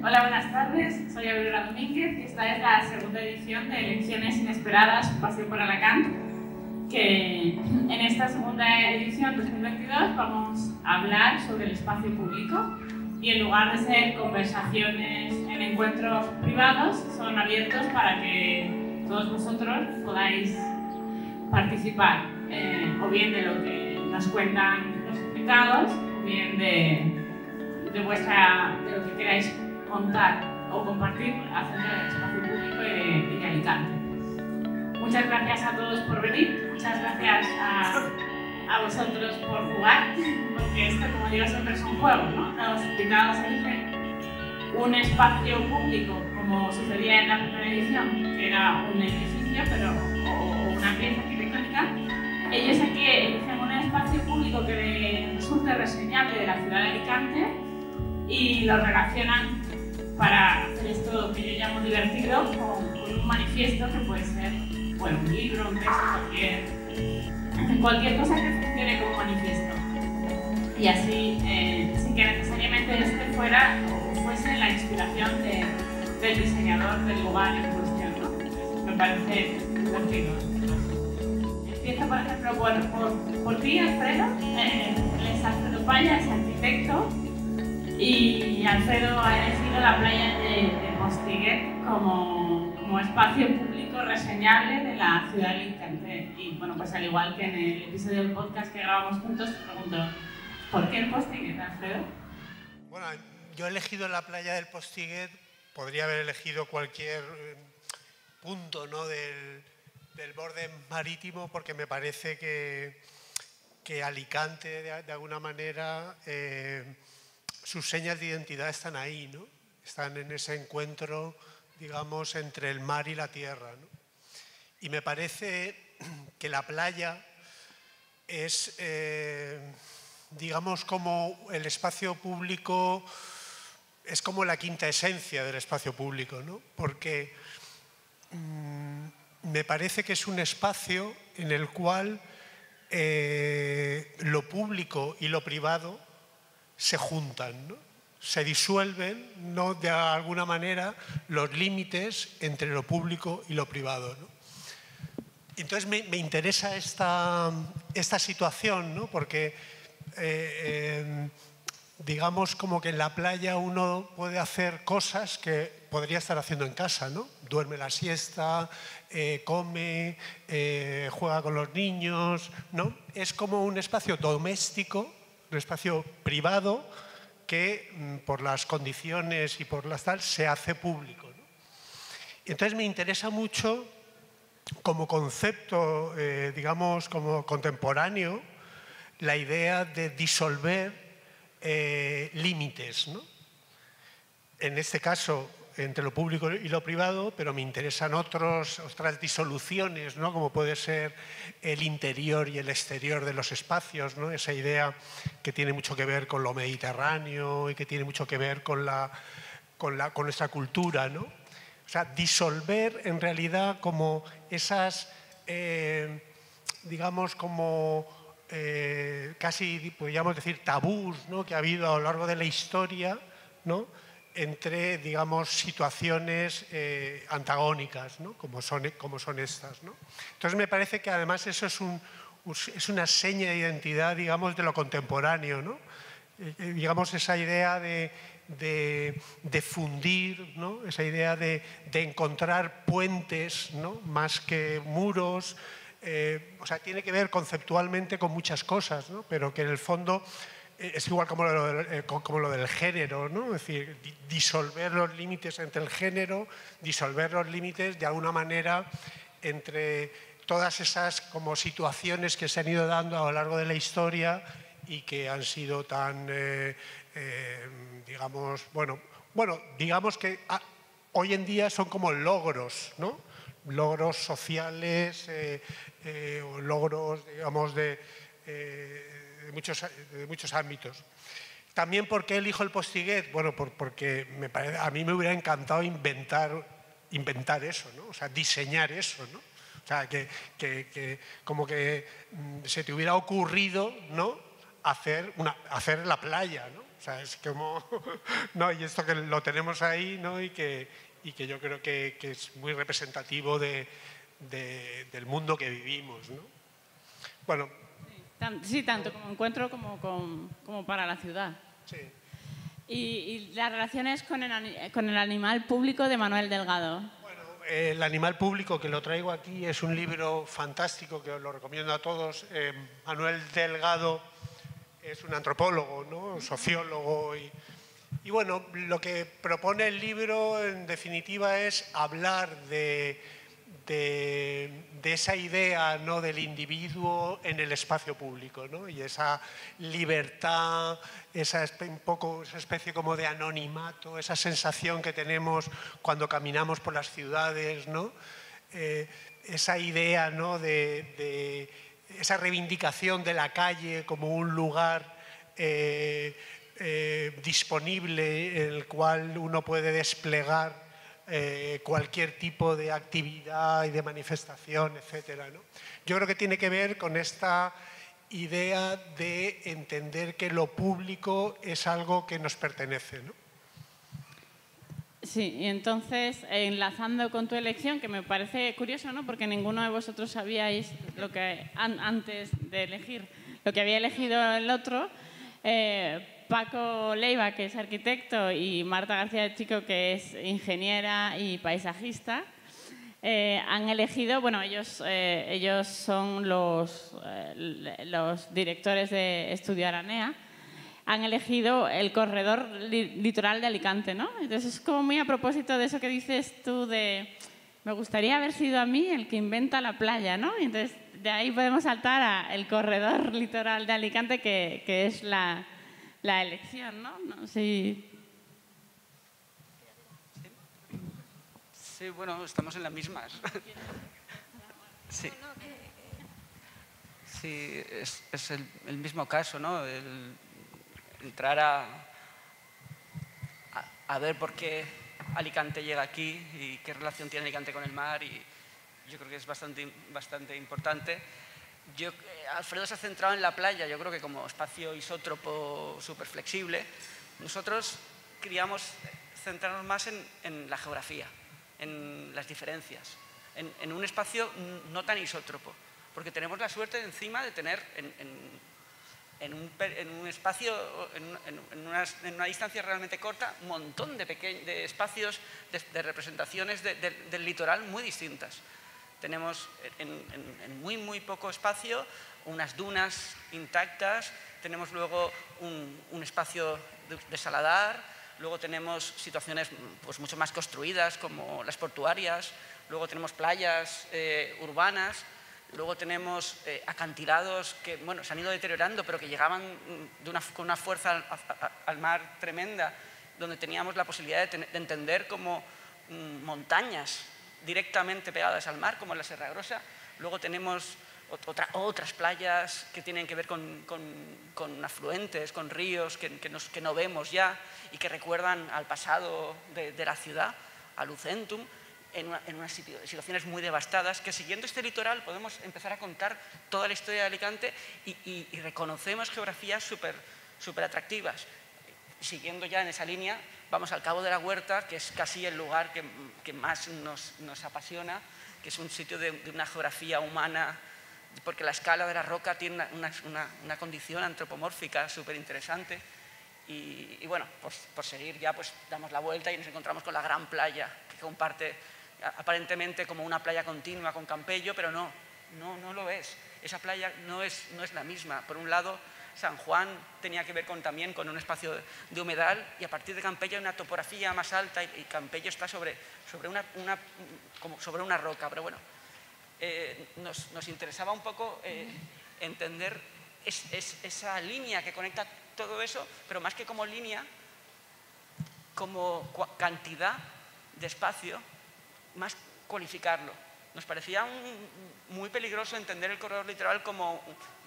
Hola, buenas tardes. Soy Aurora Domínguez y esta es la segunda edición de Elecciones Inesperadas, Paseo por Alacant, que en esta segunda edición 2022 vamos a hablar sobre el espacio público y en lugar de ser conversaciones en encuentros privados, son abiertos para que todos vosotros podáis participar, o bien de lo que nos cuentan los invitados, o bien de lo que queráis contar o compartir acerca del espacio público y de Alicante. Muchas gracias a todos por venir, muchas gracias a vosotros por jugar, porque esto, como digo, siempre es un juego, ¿no? Los invitados eligen un espacio público, como sucedía en la primera edición, que era un edificio o una pieza arquitectónica. Ellos aquí eligen un espacio público que les resulte reseñable de la ciudad de Alicante y lo relacionan para hacer esto que yo llamo divertido con un manifiesto que puede ser, bueno, un libro, un texto, cualquier cosa que funcione como manifiesto. Y así, sin que necesariamente este fuese la inspiración del diseñador del lugar en cuestión, ¿no? Me parece divertido. Empiezo, por ejemplo, por ti, Alfredo. Él es Alfredo Paya, es arquitecto. Y Alfredo ha elegido la playa de Postiguet como espacio público reseñable de la ciudad de Alicante. Y bueno, pues al igual que en el episodio del podcast que grabamos juntos, te pregunto, ¿por qué el Postiguet, Alfredo? Bueno, yo he elegido la playa del Postiguet, podría haber elegido cualquier punto, ¿no?, del borde marítimo, porque me parece que Alicante, de alguna manera, sus señas de identidad están ahí, ¿no? Están en ese encuentro, digamos, entre el mar y la tierra, ¿no? Y me parece que la playa es, digamos, como el espacio público, es como la quinta esencia del espacio público, ¿no? Porque me parece que es un espacio en el cual lo público y lo privado se juntan, ¿no? Se disuelven, ¿no?, de alguna manera, los límites entre lo público y lo privado, ¿no? Entonces me interesa esta situación, ¿no? Porque digamos como que en la playa uno puede hacer cosas que podría estar haciendo en casa, ¿no? Duerme la siesta, come, juega con los niños, ¿no? Es como un espacio doméstico, un espacio privado que por las condiciones y por las tal se hace público, ¿no? Y entonces me interesa mucho como concepto, digamos, como contemporáneo, la idea de disolver límites, ¿no? En este caso, entre lo público y lo privado, pero me interesan otras disoluciones, ¿no?, como puede ser el interior y el exterior de los espacios, ¿no? Esa idea que tiene mucho que ver con lo mediterráneo y que tiene mucho que ver con nuestra cultura, ¿no? O sea, disolver en realidad como esas, digamos, como casi podríamos decir tabús, ¿no?, que ha habido a lo largo de la historia, ¿no?, entre, digamos, situaciones antagónicas, ¿no?, como son estas, ¿no? Entonces me parece que además eso es una seña de identidad, digamos, de lo contemporáneo, ¿no? Digamos, esa idea de fundir, ¿no?, esa idea de encontrar puentes, ¿no?, más que muros. O sea, tiene que ver conceptualmente con muchas cosas, ¿no?, pero que en el fondo es igual como lo del género, ¿no? Es decir, disolver los límites entre el género, disolver los límites de alguna manera entre todas esas como situaciones que se han ido dando a lo largo de la historia y que han sido tan, digamos, digamos que hoy en día son como logros, ¿no? Logros sociales, o logros, digamos, de muchos ámbitos. También, ¿por qué elijo el Postiguet? Bueno, porque a mí me hubiera encantado inventar eso, ¿no? O sea, diseñar eso, ¿no? O sea, que como que se te hubiera ocurrido, ¿no?, hacer la playa, ¿no? O sea, es como, ¿no? Y esto que lo tenemos ahí, ¿no? Y que yo creo que es muy representativo del mundo que vivimos, ¿no? Bueno. Sí, tanto como encuentro como para la ciudad. Sí. Y las relaciones con el animal público de Manuel Delgado. Bueno, El animal público, que lo traigo aquí, es un libro fantástico que os lo recomiendo a todos. Manuel Delgado es un antropólogo, ¿no? Sociólogo y bueno, lo que propone el libro en definitiva es hablar de esa idea, ¿no? Del individuo en el espacio público, ¿no? Y esa libertad, esa especie como de anonimato, esa sensación que tenemos cuando caminamos por las ciudades, ¿no? Esa idea, ¿no? de esa reivindicación de la calle como un lugar disponible en el cual uno puede desplegar cualquier tipo de actividad y de manifestación, etcétera, ¿no? Yo creo que tiene que ver con esta idea de entender que lo público es algo que nos pertenece, ¿no? Sí, y entonces, enlazando con tu elección, que me parece curioso, ¿no? Porque ninguno de vosotros sabíais lo que antes de elegir, lo que había elegido el otro. Paco Leiva, que es arquitecto, y Marta García de Chico, que es ingeniera y paisajista, han elegido, bueno, ellos son los directores de Estudio Aranea, han elegido el corredor litoral de Alicante, ¿no? Entonces es como muy a propósito de eso que dices tú de me gustaría haber sido a mí el que inventa la playa, ¿no? Y entonces de ahí podemos saltar al corredor litoral de Alicante, que es la elección, ¿no? No sé. Sí, bueno, estamos en las mismas. Sí, sí, es el mismo caso, ¿no? El entrar a ver por qué Alicante llega aquí y qué relación tiene Alicante con el mar, y yo creo que es bastante importante. Alfredo se ha centrado en la playa, yo creo que como espacio isótropo súper flexible. Nosotros queríamos centrarnos más en la geografía, en las diferencias, en un espacio no tan isótropo, porque tenemos la suerte encima de tener en un espacio, en una distancia realmente corta, un montón de espacios de representaciones del litoral muy distintas. Tenemos en muy poco espacio unas dunas intactas, tenemos luego un espacio de saladar, luego tenemos situaciones pues mucho más construidas como las portuarias, luego tenemos playas urbanas, luego tenemos acantilados que bueno, se han ido deteriorando pero que llegaban con una fuerza al mar tremenda, donde teníamos la posibilidad de entender como montañas directamente pegadas al mar, como en la Serra Grossa. Luego tenemos otras playas que tienen que ver con afluentes, con ríos que no vemos ya y que recuerdan al pasado de la ciudad, a Lucentum, en unas situaciones muy devastadas, que siguiendo este litoral podemos empezar a contar toda la historia de Alicante y reconocemos geografías súper atractivas. Siguiendo ya en esa línea, vamos al Cabo de la Huerta, que es casi el lugar que más nos apasiona, que es un sitio de una geografía humana, porque la escala de la roca tiene una condición antropomórfica súper interesante. Y bueno, pues por seguir ya pues damos la vuelta y nos encontramos con la gran playa, que comparte aparentemente como una playa continua con Campello, pero no lo es. Esa playa no es la misma. Por un lado, San Juan tenía que ver también con un espacio de humedal, y a partir de Campello hay una topografía más alta y Campello está sobre una roca. Pero bueno, nos interesaba un poco entender esa línea que conecta todo eso, pero más que como línea, como cantidad de espacio, más cualificarlo. Nos parecía muy peligroso entender el corredor litoral como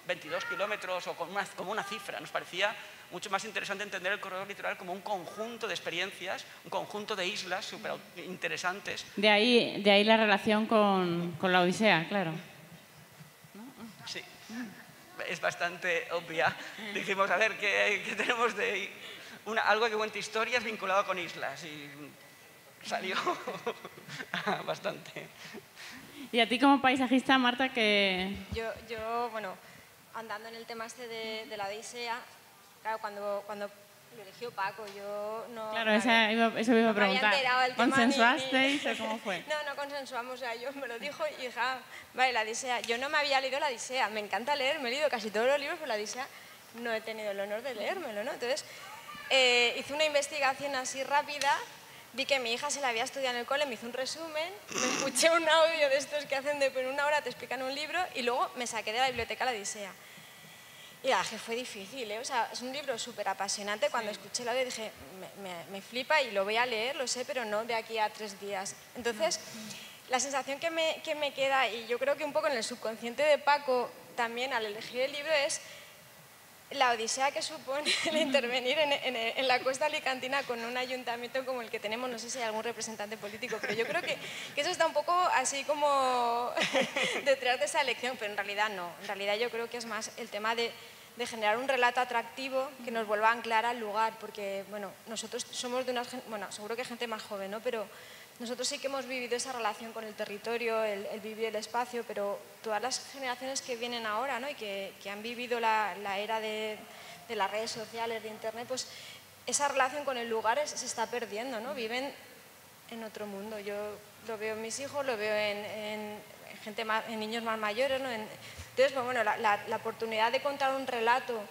22 kilómetros o como una cifra. Nos parecía mucho más interesante entender el corredor litoral como un conjunto de experiencias, un conjunto de islas súper interesantes. De ahí la relación con la Odisea, claro. Sí. es bastante obvia. Dijimos, a ver, ¿qué tenemos de algo que cuente historias vinculado con islas? Y salió bastante. Y a ti como paisajista, Marta, que... Yo, bueno, andando en el tema este de la Odisea, claro, cuando lo eligió Paco, yo no... Claro, eso me iba a preguntar. ¿Consensuasteis o cómo fue? No consensuamos, o sea, yo me lo dijo y dije, vale, la Odisea. Yo no me había leído la Odisea, me encanta leer, me he leído casi todos los libros, pero la Odisea no he tenido el honor de leérmelo, ¿no? Entonces, hice una investigación así rápida, vi que mi hija se la había estudiado en el cole, me hizo un resumen, me escuché un audio de estos que hacen en una hora te explican un libro y luego me saqué de la biblioteca la Odisea. Y la verdad que fue difícil, ¿eh? O sea, es un libro súper apasionante. Cuando escuché el audio dije, me flipa y lo voy a leer, lo sé, pero no de aquí a 3 días. Entonces, la sensación que me queda, y yo creo que un poco en el subconsciente de Paco también al elegir el libro, es la odisea que supone el intervenir en la costa alicantina con un ayuntamiento como el que tenemos. No sé si hay algún representante político, pero yo creo que eso está un poco así como detrás de esa elección, pero en realidad no. En realidad yo creo que es más el tema de generar un relato atractivo que nos vuelva a anclar al lugar, porque bueno, nosotros somos de unas, bueno, seguro que hay gente más joven, ¿no? Pero nosotros sí que hemos vivido esa relación con el territorio, el vivir el espacio, pero todas las generaciones que vienen ahora, ¿no? Y que han vivido la era de las redes sociales, de internet, pues esa relación con el lugar se está perdiendo, ¿no? Viven en otro mundo. Yo lo veo en mis hijos, lo veo en gente más, en niños más mayores, ¿no? Entonces, bueno, la oportunidad de contar un relato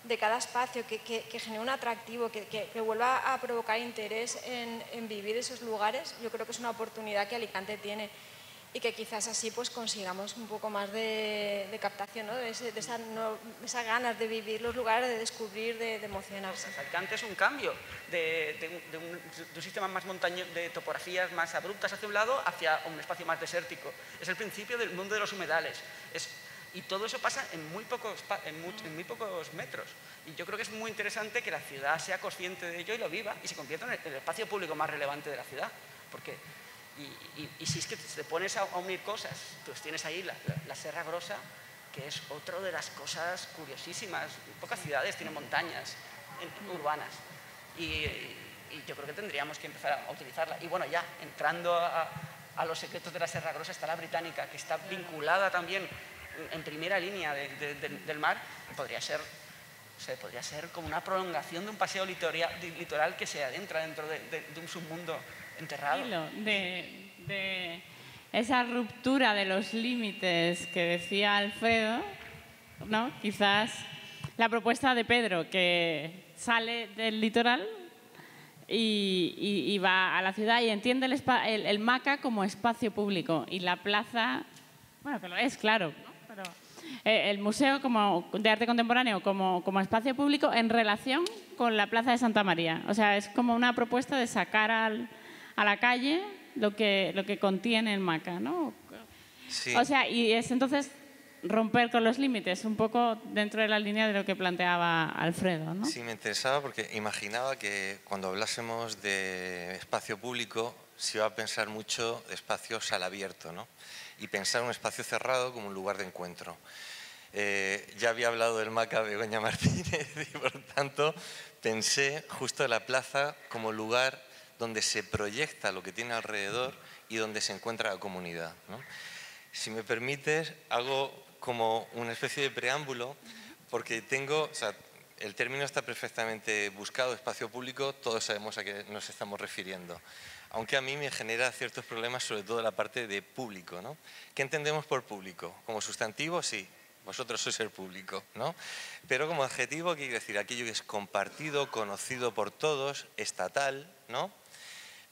de cada espacio que genere un atractivo, que vuelva a provocar interés en vivir esos lugares, yo creo que es una oportunidad que Alicante tiene y que quizás así pues consigamos un poco más de captación, ¿no? de esas ganas de vivir los lugares, de descubrir, de emocionarse. Alicante es un cambio de un sistema más montañoso, de topografías más abruptas hacia un lado, hacia un espacio más desértico. Es el principio del mundo de los humedales. Y todo eso pasa en muy pocos metros. Y yo creo que es muy interesante que la ciudad sea consciente de ello y lo viva y se convierta en el espacio público más relevante de la ciudad. Porque, y si es que te pones a unir cosas, pues tienes ahí la Serra Grossa, que es otra de las cosas curiosísimas. Pocas ciudades tienen montañas urbanas. Y yo creo que tendríamos que empezar a utilizarla. Y bueno, ya entrando a los secretos de la Serra Grossa está la Británica, que está vinculada también en primera línea del mar. Podría ser como una prolongación de un paseo litoral que se adentra dentro de un submundo enterrado. De esa ruptura de los límites que decía Alfredo, ¿no? Quizás la propuesta de Pedro, que sale del litoral y va a la ciudad y entiende el MACA como espacio público y la plaza, bueno, que lo es, claro, ¿no? Pero el museo de arte contemporáneo como espacio público en relación con la Plaza de Santa María. O sea, es como una propuesta de sacar a la calle lo que contiene el MACA, ¿no? Sí. O sea, y es entonces romper con los límites, un poco dentro de la línea de lo que planteaba Alfredo, ¿no? Sí, me interesaba porque imaginaba que cuando hablásemos de espacio público se iba a pensar mucho de espacios al abierto, ¿no? Y pensar un espacio cerrado como un lugar de encuentro. Ya había hablado del MACA Begoña Martínez y por tanto pensé justo en la plaza como lugar donde se proyecta lo que tiene alrededor y donde se encuentra la comunidad, ¿no? Si me permites, hago como una especie de preámbulo porque o sea, el término está perfectamente buscado, espacio público, todos sabemos a qué nos estamos refiriendo. Aunque a mí me genera ciertos problemas, sobre todo la parte de público, ¿no? ¿Qué entendemos por público? ¿Como sustantivo? Sí, vosotros sois el público, ¿no? Pero como adjetivo quiere decir aquello que es compartido, conocido por todos, estatal, ¿no?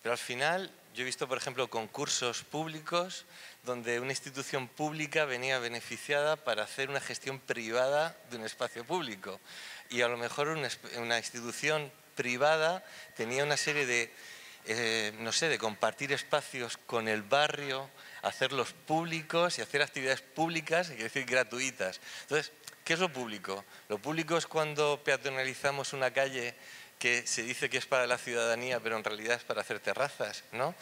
Pero al final yo he visto, por ejemplo, concursos públicos donde una institución pública venía beneficiada para hacer una gestión privada de un espacio público. Y a lo mejor una institución privada tenía una serie de no sé, de compartir espacios con el barrio, hacerlos públicos y hacer actividades públicas, es decir, gratuitas. Entonces, ¿qué es lo público? Lo público es cuando peatonalizamos una calle que se dice que es para la ciudadanía, pero en realidad es para hacer terrazas, ¿no?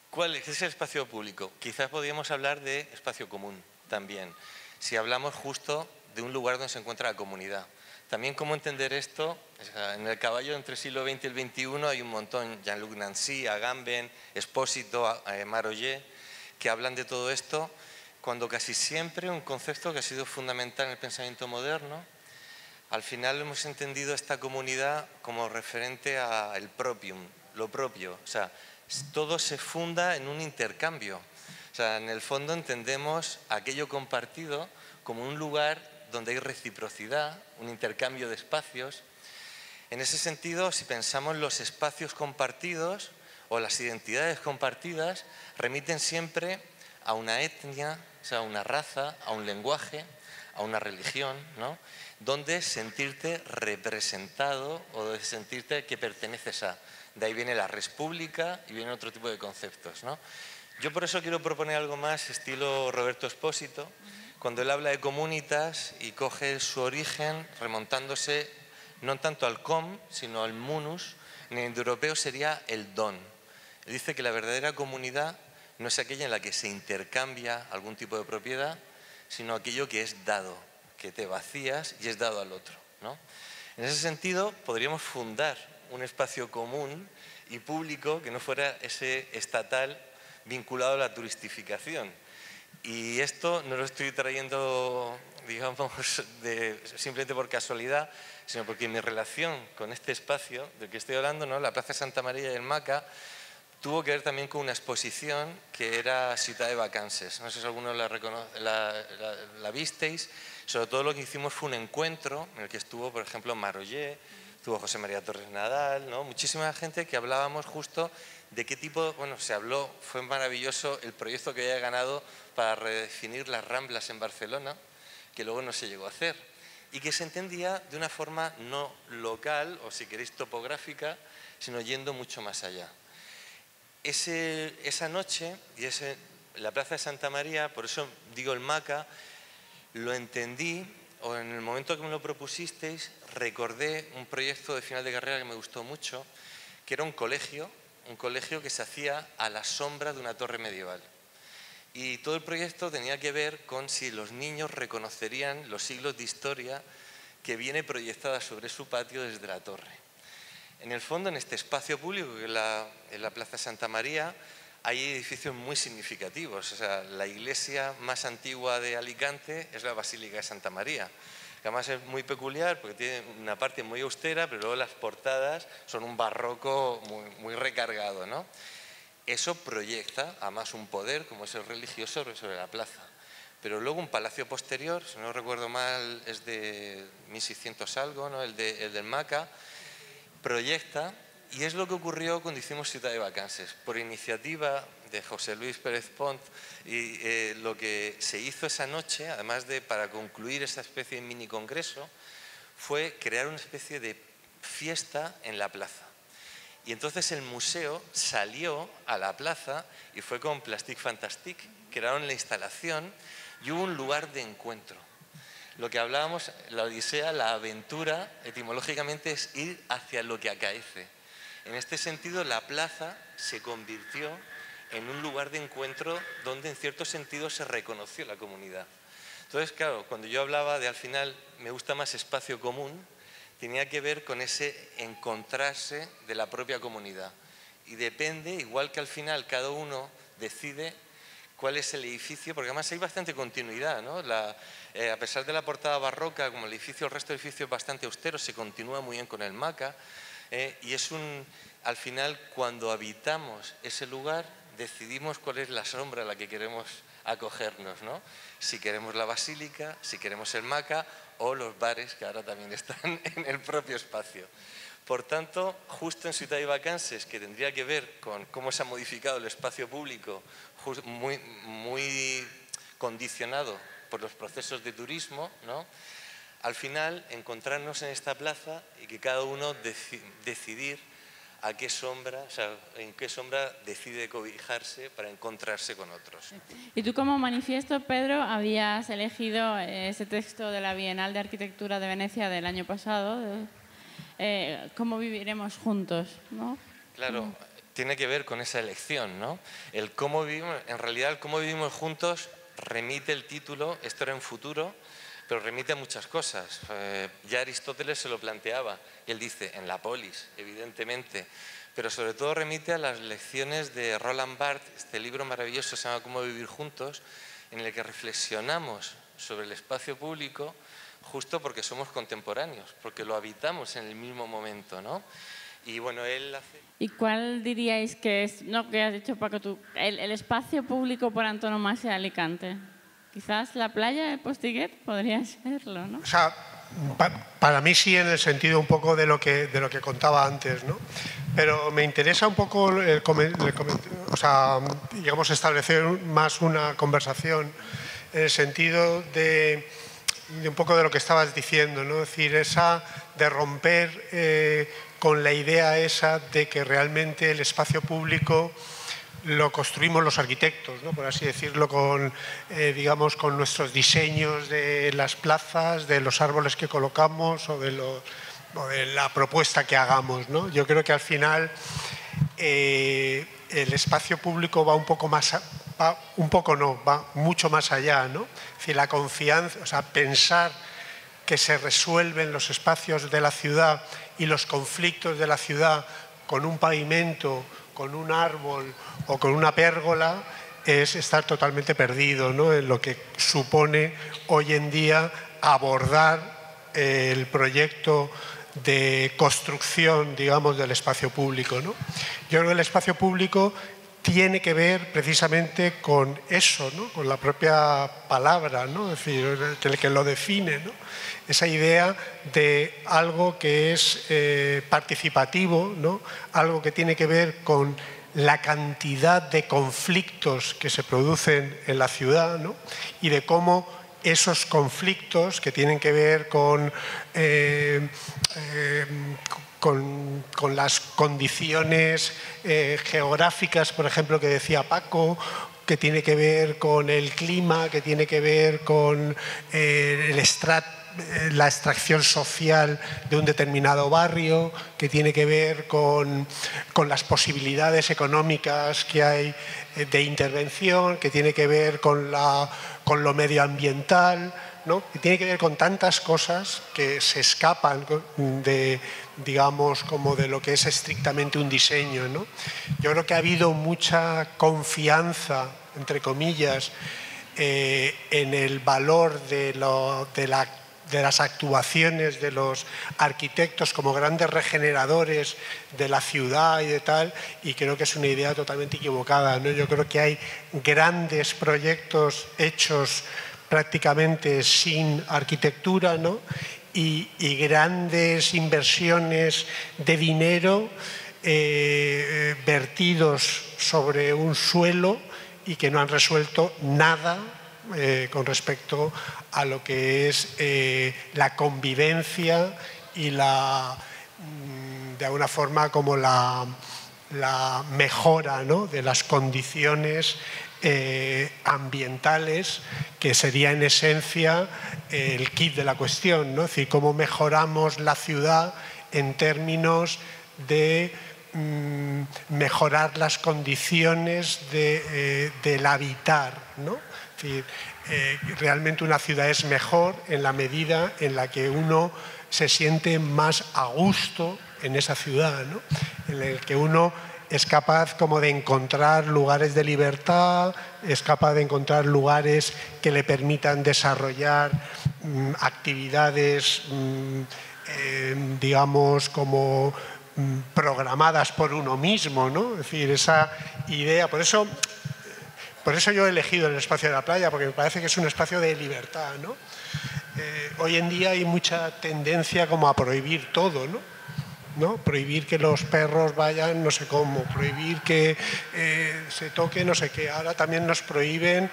¿Cuál es ese espacio público? Quizás podríamos hablar de espacio común también. Si hablamos justo de un lugar donde se encuentra la comunidad. También cómo entender esto, en el caballo entre el siglo XX y el XXI hay un montón, Jean-Luc Nancy, Agamben, Espósito, Maroyer, que hablan de todo esto, cuando casi siempre un concepto que ha sido fundamental en el pensamiento moderno, al final hemos entendido esta comunidad como referente al propium, lo propio, o sea, todo se funda en un intercambio. O sea, en el fondo entendemos aquello compartido como un lugar donde hay reciprocidad, un intercambio de espacios. En ese sentido, si pensamos los espacios compartidos o las identidades compartidas, remiten siempre a una etnia, o sea, a una raza, a un lenguaje, a una religión, ¿no? Donde sentirte representado o de sentirte que perteneces a. De ahí viene la república y viene otro tipo de conceptos, ¿no? Yo por eso quiero proponer algo más estilo Roberto Espósito, cuando él habla de comunitas y coge su origen remontándose no tanto al com, sino al munus. En el indoeuropeo sería el don. Él dice que la verdadera comunidad no es aquella en la que se intercambia algún tipo de propiedad, sino aquello que es dado, que te vacías y es dado al otro, ¿no? En ese sentido, podríamos fundar un espacio común y público que no fuera ese estatal vinculado a la turistificación. Y esto no lo estoy trayendo, digamos, simplemente por casualidad, sino porque mi relación con este espacio del que estoy hablando, ¿no? La Plaza Santa María y el Maca, tuvo que ver también con una exposición que era Ciudad de Vacances. No sé si alguno la visteis. Sobre todo lo que hicimos fue un encuentro en el que estuvo, por ejemplo, Maroyer, estuvo José María Torres Nadal, ¿no? Muchísima gente que hablábamos justo de qué tipo, bueno, se habló, fue maravilloso el proyecto que había ganado para redefinir las Ramblas en Barcelona, que luego no se llegó a hacer, y que se entendía de una forma no local, o si queréis topográfica, sino yendo mucho más allá. Esa noche, y la Plaza de Santa María, por eso digo el Maca, lo entendí, o en el momento que me lo propusisteis, recordé un proyecto de final de carrera que me gustó mucho, que era un colegio que se hacía a la sombra de una torre medieval. Y todo el proyecto tenía que ver con si los niños reconocerían los siglos de historia que viene proyectada sobre su patio desde la torre. En el fondo, en este espacio público, que es en la Plaza Santa María, hay edificios muy significativos. O sea, la iglesia más antigua de Alicante es la Basílica de Santa María, que además es muy peculiar porque tiene una parte muy austera, pero luego las portadas son un barroco muy recargado, ¿no? Eso proyecta además un poder, como es el religioso, sobre la plaza. Pero luego un palacio posterior, si no recuerdo mal, es de 1600 algo, ¿no? El del Maca, proyecta, y es lo que ocurrió cuando hicimos Ciudad de Vacances. Por iniciativa de José Luis Pérez Pont, y lo que se hizo esa noche, además de para concluir esa especie de mini congreso, fue crear una especie de fiesta en la plaza. Y entonces el museo salió a la plaza y fue con Plastic Fantastique, crearon la instalación y hubo un lugar de encuentro. Lo que hablábamos, la odisea, la aventura, etimológicamente es ir hacia lo que acaece. En este sentido, la plaza se convirtió en un lugar de encuentro donde en cierto sentido se reconoció la comunidad. Entonces, claro, cuando yo hablaba de al final me gusta más espacio común, tenía que ver con ese encontrarse de la propia comunidad. Y depende, igual que al final cada uno decide cuál es el edificio, porque además hay bastante continuidad, ¿no? A pesar de la portada barroca, como el resto del edificio es bastante austero, se continúa muy bien con el Maca, y es al final, cuando habitamos ese lugar, decidimos cuál es la sombra a la que queremos acogernos, ¿no? Si queremos la basílica, si queremos el Maca o los bares que ahora también están en el propio espacio. Por tanto, justo en Ciudad de Vacances, que tendría que ver con cómo se ha modificado el espacio público, muy condicionado por los procesos de turismo, ¿no? Al final, encontrarnos en esta plaza y que cada uno decidir a qué sombra, o sea, en qué sombra decide cobijarse para encontrarse con otros. Y tú como manifiesto, Pedro, habías elegido ese texto de la Bienal de Arquitectura de Venecia del año pasado, ¿cómo viviremos juntos?, ¿no? Claro, tiene que ver con esa elección, ¿no? El cómo vivimos, en realidad el cómo vivimos juntos remite el título, esto era en futuro, pero remite a muchas cosas. Ya Aristóteles se lo planteaba, y él dice, en la polis, evidentemente, pero sobre todo remite a las lecciones de Roland Barthes, este libro maravilloso se llama Cómo vivir juntos, en el que reflexionamos sobre el espacio público justo porque somos contemporáneos, porque lo habitamos en el mismo momento, ¿no? Y bueno, él hace... ¿Y cuál diríais que es, no, que has dicho Paco tú, el espacio público por antonomasia de Alicante? Quizás la playa de Postiguet podría serlo, ¿no? O sea, para mí sí, en el sentido un poco de lo que contaba antes, ¿no? Pero me interesa un poco, o sea, digamos, establecer más una conversación en el sentido de un poco de lo que estabas diciendo, ¿no? Es decir, esa de romper con la idea esa de que realmente el espacio público lo construimos los arquitectos, ¿no? Por así decirlo, con, digamos, con nuestros diseños de las plazas, de los árboles que colocamos o de la propuesta que hagamos, ¿no? Yo creo que al final el espacio público va un poco más, va mucho más allá, ¿no? Es decir, la confianza, o sea, pensar que se resuelven los espacios de la ciudad y los conflictos de la ciudad con un pavimento, con un árbol o con una pérgola, es estar totalmente perdido, ¿no? En lo que supone hoy en día abordar el proyecto de construcción, digamos, del espacio público, ¿no? Yo creo que el espacio público tiene que ver precisamente con eso, ¿no? Con la propia palabra, ¿no? Es decir, el que lo define, ¿no? Esa idea de algo que es participativo, ¿no? Algo que tiene que ver con la cantidad de conflictos que se producen en la ciudad, ¿no? Y de cómo esos conflictos que tienen que ver con las condiciones geográficas, por ejemplo, que decía Paco, que tiene que ver con el clima, que tiene que ver con la extracción social de un determinado barrio, que tiene que ver con las posibilidades económicas que hay de intervención, que tiene que ver con lo medioambiental, ¿no? Que tiene que ver con tantas cosas que se escapan de, digamos, como de lo que es estrictamente un diseño, ¿no? Yo creo que ha habido mucha confianza, entre comillas, en el valor de las actuaciones de los arquitectos como grandes regeneradores de la ciudad y de tal, y creo que es una idea totalmente equivocada, ¿no? Yo creo que hay grandes proyectos hechos prácticamente sin arquitectura, ¿no? Y grandes inversiones de dinero vertidos sobre un suelo y que no han resuelto nada con respecto a lo que es la convivencia y de alguna forma como la mejora, ¿no? De las condiciones ambientales, que sería en esencia el kit de la cuestión, ¿no? Es decir, cómo mejoramos la ciudad en términos de mejorar las condiciones del habitar, ¿no? Es decir, realmente una ciudad es mejor en la medida en la que uno se siente más a gusto en esa ciudad, ¿no? En el que uno es capaz como de encontrar lugares de libertad, es capaz de encontrar lugares que le permitan desarrollar actividades, digamos, como programadas por uno mismo, ¿no? Es decir, esa idea, por eso yo he elegido el espacio de la playa, porque me parece que es un espacio de libertad, ¿no? Hoy en día hay mucha tendencia como a prohibir todo, ¿no? Prohibir que los perros vayan no sé cómo, prohibir que se toque no sé qué. Ahora también nos prohíben,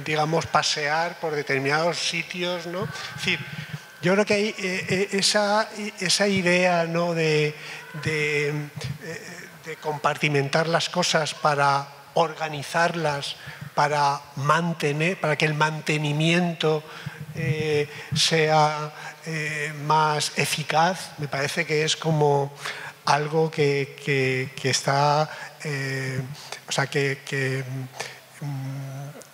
digamos, pasear por determinados sitios, ¿no? Es decir, yo creo que hay esa idea, ¿no? de compartimentar las cosas para organizarlas, para que el mantenimiento sea más eficaz, me parece que es como algo que está, o sea, que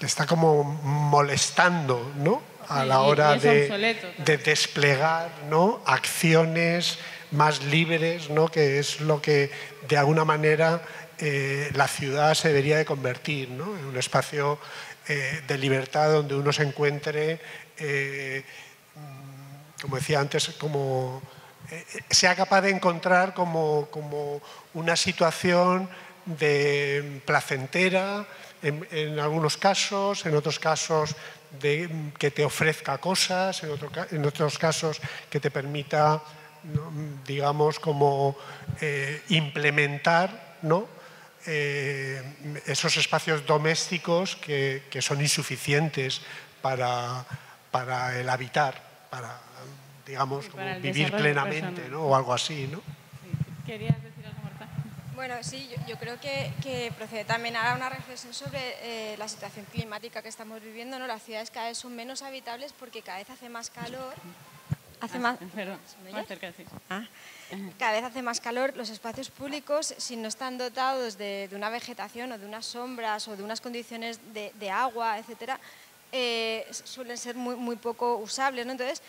está como molestando, ¿no? a la hora de obsoleto, desplegar, ¿no?, acciones más libres, ¿no?, que es lo que de alguna manera la ciudad se debería de convertir, ¿no?, en un espacio de libertad donde uno se encuentre, como decía antes, como sea capaz de encontrar como una situación de placentera en algunos casos, en otros casos de que te ofrezca cosas, en otros casos que te permita, ¿no?, digamos, como implementar, ¿no?, esos espacios domésticos que son insuficientes para el habitar, para, digamos, como para vivir plenamente, ¿no?, o algo así, ¿no? ¿Querías decir algo, Marta? Bueno, sí, yo creo que procede también ahora una reflexión sobre la situación climática que estamos viviendo, ¿no? Las ciudades cada vez son menos habitables porque cada vez hace más calor. Perdón, más cerca, sí. Cada vez hace más calor, los espacios públicos, si no están dotados de una vegetación o de unas sombras o de unas condiciones de agua, etcétera, suelen ser muy poco usables, ¿no? Entonces,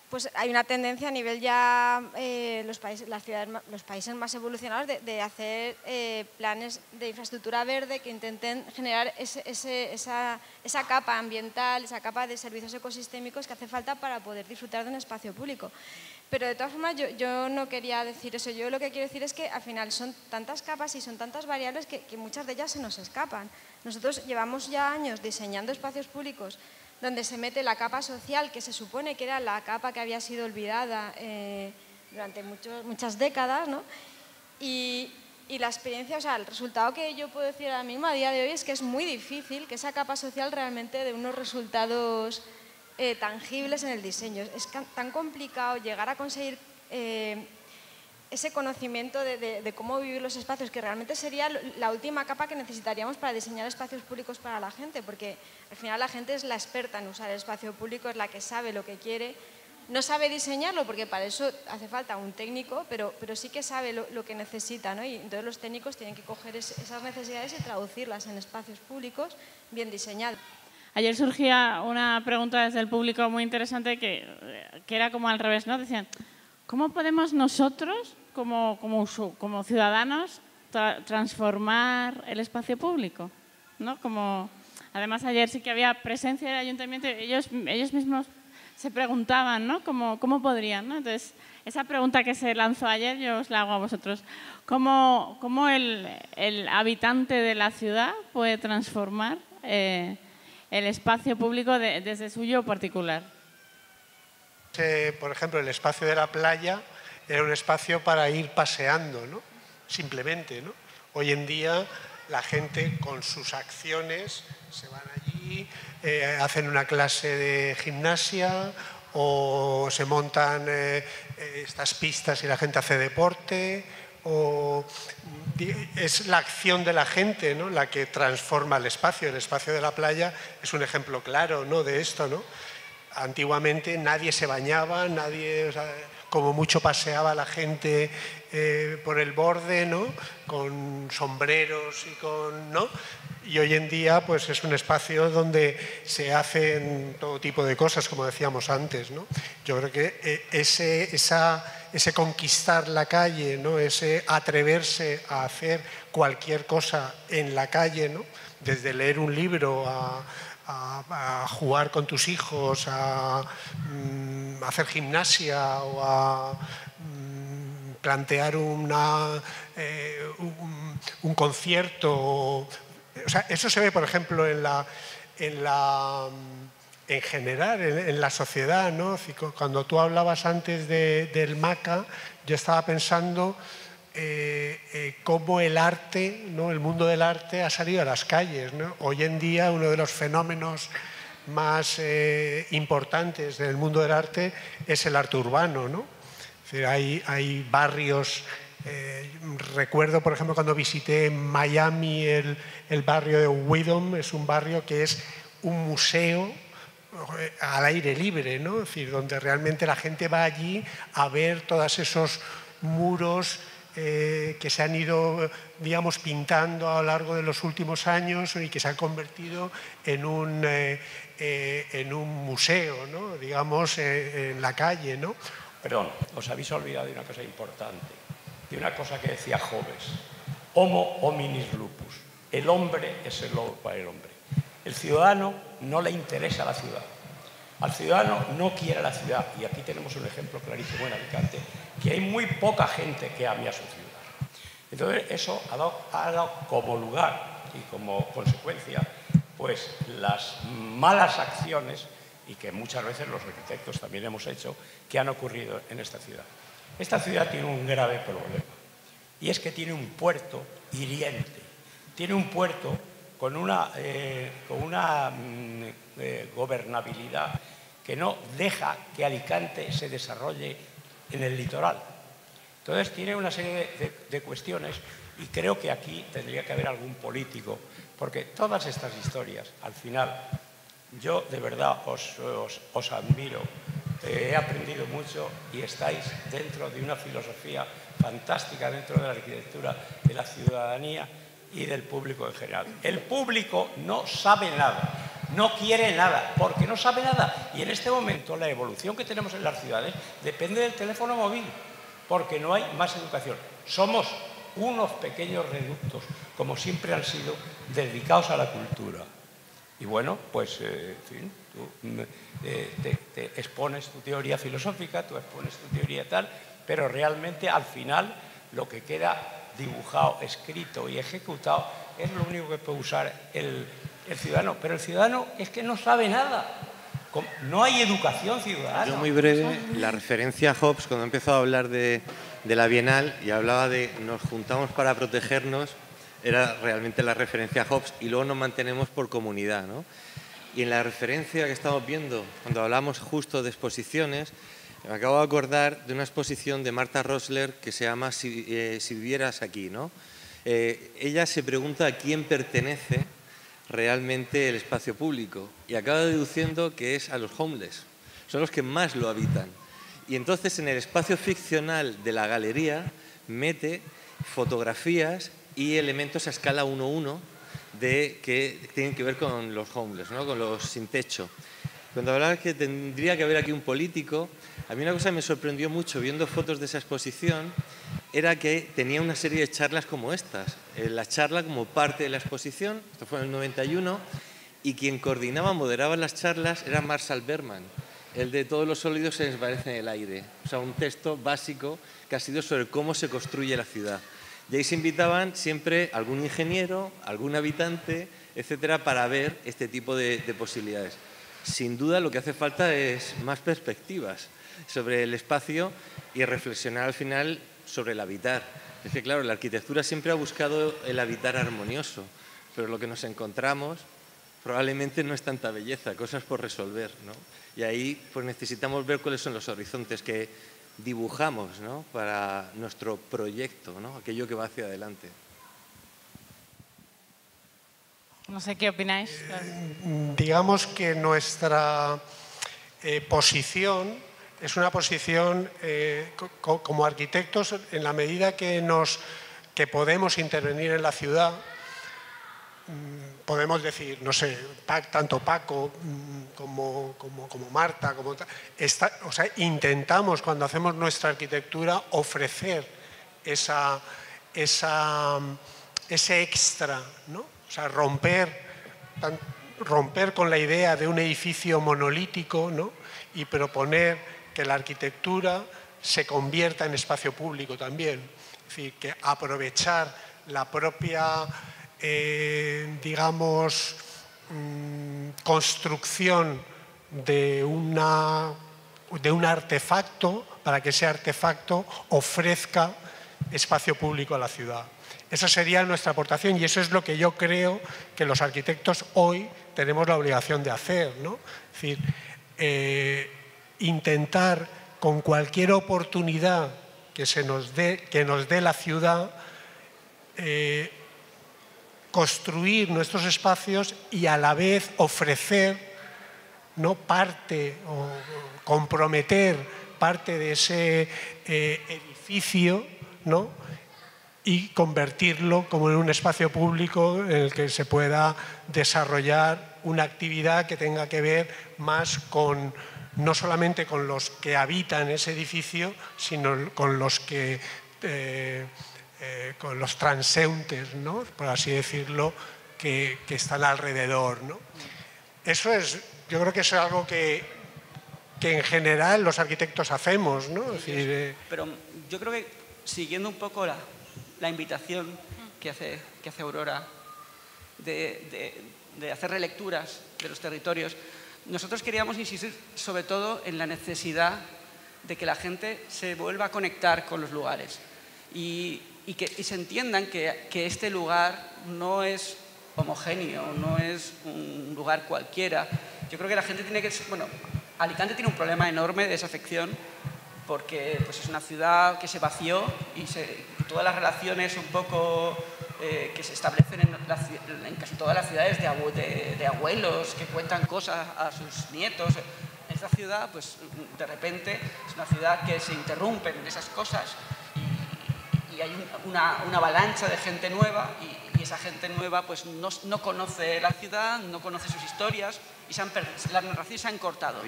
pues hay una tendencia a nivel ya los países más evolucionados de hacer planes de infraestructura verde que intenten generar esa capa ambiental, esa capa de servicios ecosistémicos que hace falta para poder disfrutar de un espacio público. Pero de todas formas yo no quería decir eso, yo lo que quiero decir es que al final son tantas capas y son tantas variables que muchas de ellas se nos escapan. Nosotros llevamos ya años diseñando espacios públicos donde se mete la capa social, que se supone que era la capa que había sido olvidada durante muchas décadas, ¿no? Y la experiencia, o sea, el resultado que yo puedo decir ahora mismo a día de hoy es que es muy difícil que esa capa social realmente dé unos resultados tangibles en el diseño. Es tan complicado llegar a conseguir ese conocimiento de cómo vivir los espacios, que realmente sería la última capa que necesitaríamos para diseñar espacios públicos para la gente, porque al final la gente es la experta en usar el espacio público, es la que sabe lo que quiere, no sabe diseñarlo porque para eso hace falta un técnico, pero sí que sabe lo que necesita, ¿no? Y entonces los técnicos tienen que coger esas necesidades y traducirlas en espacios públicos bien diseñados. Ayer surgía una pregunta desde el público muy interesante que era como al revés, ¿no? Decían, ¿cómo podemos nosotros, como ciudadanos, transformar el espacio público? ¿No? Además, ayer sí que había presencia del ayuntamiento, ellos mismos se preguntaban, ¿no?, ¿cómo podrían, ¿no? Entonces, esa pregunta que se lanzó ayer, yo os la hago a vosotros. ¿Cómo el habitante de la ciudad puede transformar el espacio público desde suyo particular? Por ejemplo, el espacio de la playa era un espacio para ir paseando, ¿no?, simplemente, ¿no? Hoy en día la gente con sus acciones se van allí, hacen una clase de gimnasia o se montan estas pistas y la gente hace deporte, o es la acción de la gente, ¿no?, la que transforma el espacio. El espacio de la playa es un ejemplo claro, ¿no?, de esto, ¿no? Antiguamente nadie se bañaba, nadie, o sea, como mucho paseaba la gente por el borde, ¿no?, con sombreros y ¿no? Y hoy en día pues es un espacio donde se hacen todo tipo de cosas, como decíamos antes, ¿no? Yo creo que ese conquistar la calle, ¿no?, ese atreverse a hacer cualquier cosa en la calle, ¿no?, desde leer un libro a jugar con tus hijos, a hacer gimnasia o a plantear un concierto. O sea, eso se ve, por ejemplo, en general, en la sociedad, ¿no? Cuando tú hablabas antes del MACA, yo estaba pensando cómo el arte, ¿no?, el mundo del arte ha salido a las calles, ¿no? Hoy en día uno de los fenómenos más importantes del mundo del arte es el arte urbano, ¿no? Es decir, hay barrios, recuerdo por ejemplo cuando visité en Miami el barrio de Widom, es un barrio que es un museo al aire libre, ¿no? Es decir, donde realmente la gente va allí a ver todos esos muros que se han ido, digamos, pintando a lo largo de los últimos años y que se han convertido en un museo, ¿no? Digamos, en la calle, ¿no? Perdón, os habéis olvidado de una cosa importante, de una cosa que decía Hobbes: Homo hominis lupus, el hombre es el lobo para el hombre. El ciudadano no le interesa la ciudad, al ciudadano no quiere la ciudad, y aquí tenemos un ejemplo clarísimo en Alicante, que hay muy poca gente que ame a su ciudad. Entonces eso ha dado como lugar y como consecuencia pues las malas acciones, y que muchas veces los arquitectos también hemos hecho, que han ocurrido en esta ciudad. Esta ciudad tiene un grave problema, y es que tiene un puerto hiriente, tiene un puerto con una gobernabilidad que no deja que Alicante se desarrolle en el litoral. Entonces tiene una serie de cuestiones, y creo que aquí tendría que haber algún político, porque todas estas historias, al final, yo de verdad os admiro, he aprendido mucho y estáis dentro de una filosofía fantástica dentro de la arquitectura, de la ciudadanía y del público en general. El público no sabe nada, no quiere nada, porque no sabe nada. Y en este momento la evolución que tenemos en las ciudades depende del teléfono móvil, porque no hay más educación. Somos unos pequeños reductos, como siempre han sido, dedicados a la cultura. Y bueno, pues, en fin, tú te expones tu teoría filosófica, tú expones tu teoría tal, pero realmente al final lo que queda dibujado, escrito y ejecutado es lo único que puede usar el ciudadano. Pero el ciudadano es que no sabe nada. No hay educación ciudadana. Yo muy breve, la referencia a Hobbes, cuando empezó a hablar de la Bienal y hablaba de nos juntamos para protegernos, era realmente la referencia a Hobbes, y luego nos mantenemos por comunidad, ¿no? Y en la referencia que estamos viendo, cuando hablamos justo de exposiciones, me acabo de acordar de una exposición de Marta Rosler que se llama Si vivieras aquí, ¿no? Ella se pregunta a quién pertenece realmente el espacio público y acaba deduciendo que es a los homeless, son los que más lo habitan. Y entonces en el espacio ficcional de la galería mete fotografías y elementos a escala 1:1 que tienen que ver con los homeless, ¿no? Con los sin techo. Cuando hablaba que tendría que haber aquí un político, a mí una cosa que me sorprendió mucho viendo fotos de esa exposición era que tenía una serie de charlas como estas. La charla como parte de la exposición, esto fue en el 91, y quien coordinaba, moderaba las charlas era Marshall Berman, el de todos los sólidos se desvanecen en el aire. O sea, un texto básico que ha sido sobre cómo se construye la ciudad. Y ahí se invitaban siempre algún ingeniero, algún habitante, etcétera, para ver este tipo de posibilidades. Sin duda lo que hace falta es más perspectivas sobre el espacio y reflexionar al final sobre el habitar. Es que claro, la arquitectura siempre ha buscado el habitar armonioso, pero lo que nos encontramos probablemente no es tanta belleza, cosas por resolver, ¿no? Y ahí pues necesitamos ver cuáles son los horizontes que dibujamos, ¿no? Para nuestro proyecto, ¿no? Aquello que va hacia adelante. No sé qué opináis. Digamos que nuestra posición es una posición como arquitectos, en la medida que podemos intervenir en la ciudad, podemos decir, no sé, tanto Paco como Marta, o sea, intentamos cuando hacemos nuestra arquitectura ofrecer ese extra, ¿no? O sea, romper con la idea de un edificio monolítico, ¿no? Y proponer que la arquitectura se convierta en espacio público también. Es decir, que aprovechar la propia, digamos, construcción de un artefacto para que ese artefacto ofrezca espacio público a la ciudad. Esa sería nuestra aportación y eso es lo que yo creo que los arquitectos hoy tenemos la obligación de hacer, ¿no? Es decir, intentar con cualquier oportunidad que nos dé la ciudad, construir nuestros espacios y a la vez ofrecer, ¿no? parte o comprometer parte de ese edificio, ¿no? y convertirlo como en un espacio público en el que se pueda desarrollar una actividad que tenga que ver más con, no solamente con los que habitan ese edificio, sino con los que con los transeúntes, ¿no?, por así decirlo, que están alrededor, ¿no? Eso es, yo creo que eso es algo que en general los arquitectos hacemos, ¿no? Es decir, pero yo creo que siguiendo un poco la invitación que hace Aurora de hacer relecturas de los territorios, nosotros queríamos insistir sobre todo en la necesidad de que la gente se vuelva a conectar con los lugares y se entiendan que este lugar no es homogéneo, no es un lugar cualquiera. Yo creo que la gente tiene que... Bueno, Alicante tiene un problema enorme de desafección porque pues, es una ciudad que se vació y todas las relaciones un poco que se establecen en casi todas las ciudades de abuelos que cuentan cosas a sus nietos. Esta ciudad, pues de repente, es una ciudad que se interrumpen esas cosas y hay una avalancha de gente nueva y esa gente nueva pues no conoce la ciudad, no conoce sus historias y las narraciones se han cortado.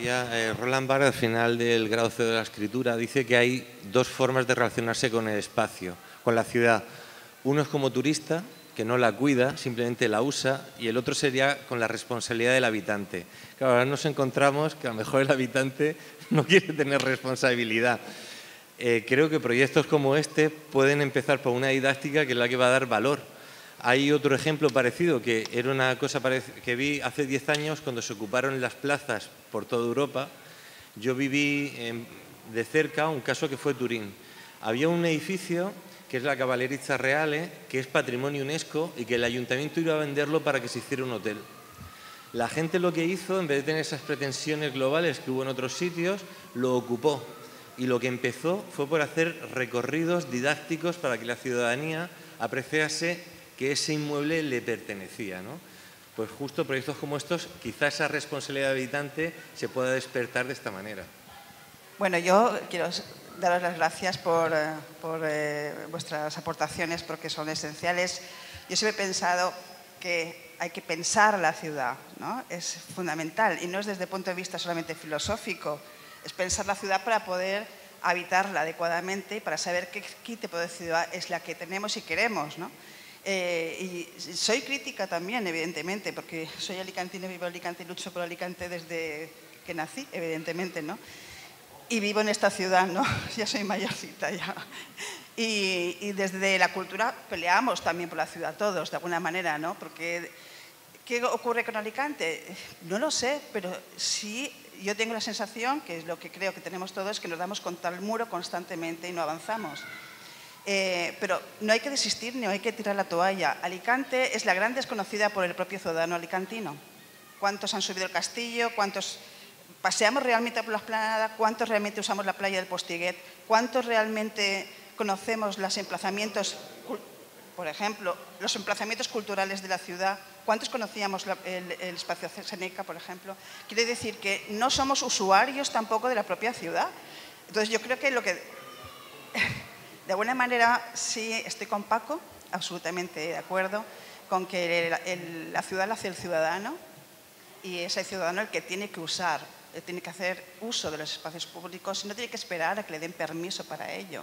Roland Barthes, al final del grado C de la escritura, dice que hay dos formas de relacionarse con el espacio, con la ciudad. Uno es como turista, que no la cuida, simplemente la usa, y el otro sería con la responsabilidad del habitante. Claro, ahora nos encontramos que a lo mejor el habitante no quiere tener responsabilidad. Creo que proyectos como este pueden empezar por una didáctica que es la que va a dar valor. Hay otro ejemplo parecido, que era una cosa que vi hace 10 años cuando se ocuparon las plazas por toda Europa. Yo viví de cerca un caso que fue Turín. Había un edificio que es la Cavallerizza Reale, que es patrimonio UNESCO y que el ayuntamiento iba a venderlo para que se hiciera un hotel. La gente lo que hizo, en vez de tener esas pretensiones globales que hubo en otros sitios, lo ocupó. Y lo que empezó fue por hacer recorridos didácticos para que la ciudadanía apreciase que ese inmueble le pertenecía, ¿no? Pues justo proyectos como estos, quizás esa responsabilidad del habitante se pueda despertar de esta manera. Bueno, yo quiero daros las gracias por vuestras aportaciones porque son esenciales. Yo siempre he pensado que hay que pensar la ciudad, ¿no? Es fundamental y no es desde el punto de vista solamente filosófico, es pensar la ciudad para poder habitarla adecuadamente y para saber qué tipo de ciudad es la que tenemos y queremos, ¿no? Y soy crítica también, evidentemente, porque soy alicantina, vivo en Alicante y lucho por Alicante desde que nací, evidentemente, ¿no? Y vivo en esta ciudad, ¿no? Ya soy mayorcita ya. Y desde la cultura peleamos también por la ciudad todos, de alguna manera, ¿no? Porque, ¿qué ocurre con Alicante? No lo sé, pero sí yo tengo la sensación, que es lo que creo que tenemos todos, que nos damos contra el muro constantemente y no avanzamos. Pero no hay que desistir ni hay que tirar la toalla. Alicante es la gran desconocida por el propio ciudadano alicantino. ¿Cuántos han subido el castillo? ¿Cuántos paseamos realmente por la esplanada? ¿Cuántos realmente usamos la playa del Postiguet? ¿Cuántos realmente conocemos los emplazamientos, por ejemplo, los emplazamientos culturales de la ciudad? ¿Cuántos conocíamos el espacio Seneca, por ejemplo? Quiere decir que no somos usuarios tampoco de la propia ciudad. Entonces yo creo que lo que... De alguna manera sí estoy con Paco, absolutamente de acuerdo, con que la ciudad la hace el ciudadano y es el ciudadano el que tiene que usar, tiene que hacer uso de los espacios públicos y no tiene que esperar a que le den permiso para ello,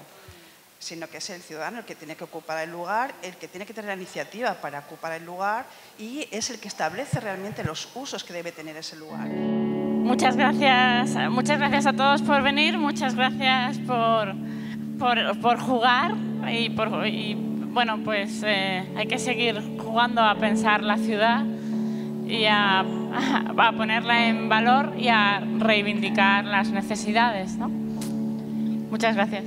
sino que es el ciudadano el que tiene que ocupar el lugar, el que tiene que tener la iniciativa para ocupar el lugar y es el que establece realmente los usos que debe tener ese lugar. Muchas gracias a todos por venir, muchas gracias por jugar y bueno, pues hay que seguir jugando a pensar la ciudad y a ponerla en valor y a reivindicar las necesidades, ¿no? Muchas gracias.